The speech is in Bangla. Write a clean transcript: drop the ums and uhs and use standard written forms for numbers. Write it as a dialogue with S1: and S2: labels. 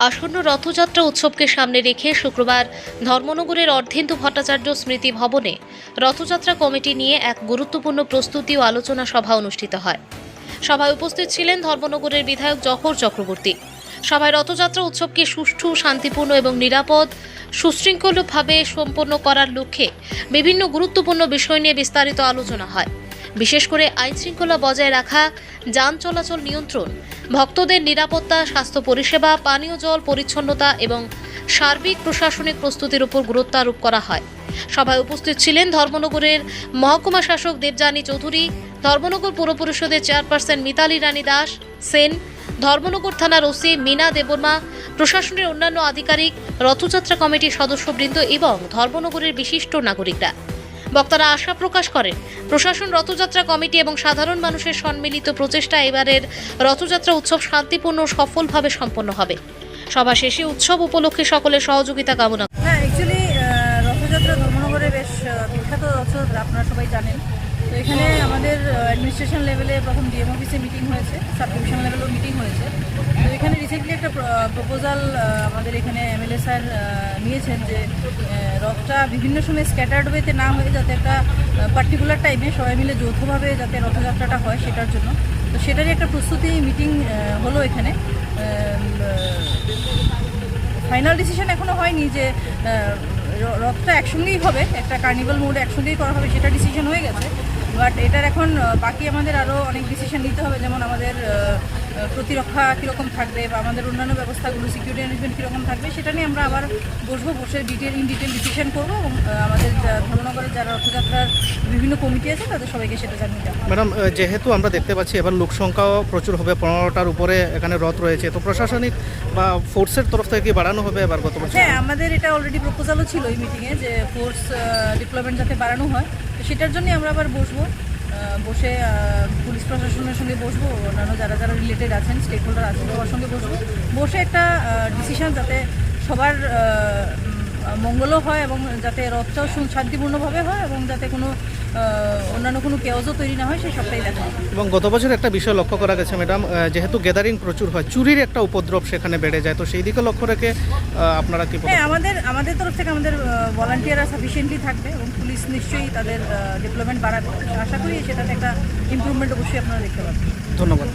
S1: আসন্ন রথযাত্রা উৎসবকে সামনে রেখে শুক্রবার ধর্মনগরের অর্ধেন্দু ভট্টাচার্য স্মৃতি ভবনে রথযাত্রা কমিটি নিয়ে এক গুরুত্বপূর্ণ প্রস্তুতি ও আলোচনা সভা অনুষ্ঠিত হয়। সভায় উপস্থিত ছিলেন ধর্মনগরের বিধায়ক জহর চক্রবর্তী। সভায় রথযাত্রা উৎসবকে সুষ্ঠু, শান্তিপূর্ণ এবং নিরাপদ সুশৃঙ্খলভাবে সম্পন্ন করার লক্ষ্যে বিভিন্ন গুরুত্বপূর্ণ বিষয় নিয়ে বিস্তারিত আলোচনা হয়। বিশেষ করে আইনশৃঙ্খলা বজায় রাখা, যান চলাচল নিয়ন্ত্রণ, ভক্তদের নিরাপত্তা, স্বাস্থ্য পরিষেবা, পানীয় জল পরিচ্ছন্নতা এবং সার্বিক প্রশাসনিক প্রস্তুতির উপর গুরুত্ব আরোপ করা হয়। সভায় উপস্থিত ছিলেন ধর্মনগরের মহকুমা শাসক দেবযানী চৌধুরী, ধর্মনগর পৌর পরিষদের চেয়ারপারসন মিতালি রানী দাস সেন, ধর্মনগর থানার ওসি মীনা দেববর্মা, প্রশাসনের অন্যান্য আধিকারিক, রথযাত্রা কমিটির সদস্যবৃন্দ এবং ধর্মনগরের বিশিষ্ট নাগরিকরা। বক্তারা আশা প্রকাশ করেন, প্রশাসন, রথযাত্রা কমিটি এবং সাধারণ মানুষের সম্মিলিত প্রচেষ্টা এবারের রথযাত্রা উৎসব শান্তিপূর্ণ ও সফলভাবে সম্পন্ন হবে। সভা শেষে উৎসব উপলক্ষে সকলের সহযোগিতা কামনা।
S2: অ্যাকচুয়ালি রথযাত্রা ধর্মনগরে বেশ বিখ্যাত রথযাত্রা, আপনারা সবাই জানেন। তো এখানে আমাদের অ্যাডমিনিস্ট্রেশন লেভেলে প্রথম ডিএম অফিসে মিটিং হয়েছে, সাব ডিভিশন লেভেলেও মিটিং হয়েছে। তো এখানে রিসেন্টলি একটা প্রপোজাল আমাদের এখানে এমএলএ স্যার নিয়েছেন যে রথটা বিভিন্ন সময় স্ক্যাটার্ড ওয়েতে না হয়ে যাতে একটা পার্টিকুলার টাইমে সবাই মিলে যৌথভাবে যাতে রথযাত্রাটা হয় সেটার জন্য। তো সেটারই একটা প্রস্তুতি মিটিং হলো এখানে। ফাইনাল ডিসিশন এখনও হয়নি যে রথটা একসঙ্গেই হবে, একটা কার্নিভাল মোডে একসঙ্গেই করা হবে, সেটা ডিসিশন হয়ে গেছে। বাট এটার এখন বাকি আমাদের আরও অনেক ডিসিশন নিতে হবে, যেমন আমাদের প্রতিরক্ষা কীরকম থাকবে বা আমাদের অন্যান্য ব্যবস্থাগুলো, সিকিউরিটি ম্যানেজমেন্ট কীরকম থাকবে, সেটা নিয়ে আমরা আবার বসে ইন ডিটেল ডিসিশন করবো এবং আমাদের ধর্মনগরের যারা রথযাত্রার বিভিন্ন কমিটি আছে তাদের সবাইকে সেটা জানিয়ে দেবো।
S3: ম্যাডাম, যেহেতু আমরা দেখতে পাচ্ছি এবার লোক সংখ্যাও প্রচুর হবে, 15টার উপরে এখানে রথ রয়েছে, তো প্রশাসনিক বা ফোর্সের তরফ থেকে কি বাড়ানো হবে এবার গত বছর?
S2: হ্যাঁ, আমাদের এটা অলরেডি প্রপোজালও ছিল এই মিটিংয়ে যে ফোর্স ডিপ্লয়মেন্ট যাতে বাড়ানো হয়। তো সেটার জন্যই আমরা আবার বসে পুলিশ প্রশাসনের সঙ্গে বসবো, অন্যান্য যারা রিলেটেড আছেন, স্টেক হোল্ডার আছেন, সবার সঙ্গে বসে একটা ডিসিশন যাতে সবার মঙ্গলও হয় এবং যাতে রথটাও শান্তিপূর্ণভাবে হয় এবং যাতে কোনো অন্যান্য কোনো কেওজও তৈরি না হয়, সেই সবটাই দেখা হয়।
S3: এবং গত বছর একটা বিষয় লক্ষ্য করা গেছে ম্যাডাম, যেহেতু গ্যাদারিং প্রচুর হয়, চুরির একটা উপদ্রব সেখানে বেড়ে যায়, তো সেই দিকে লক্ষ্য রেখে আপনারা কি?
S2: হ্যাঁ, আমাদের তরফ থেকে আমাদের ভলান্টিয়াররা সাফিসিয়েন্টলি থাকবে এবং পুলিশ নিশ্চয়ই তাদের ডেভেলপমেন্ট বাড়াবে। আশা করি সেটাতে একটা ইমপ্রুভমেন্ট অবশ্যই আপনারা দেখতে পাবেন।
S3: ধন্যবাদ।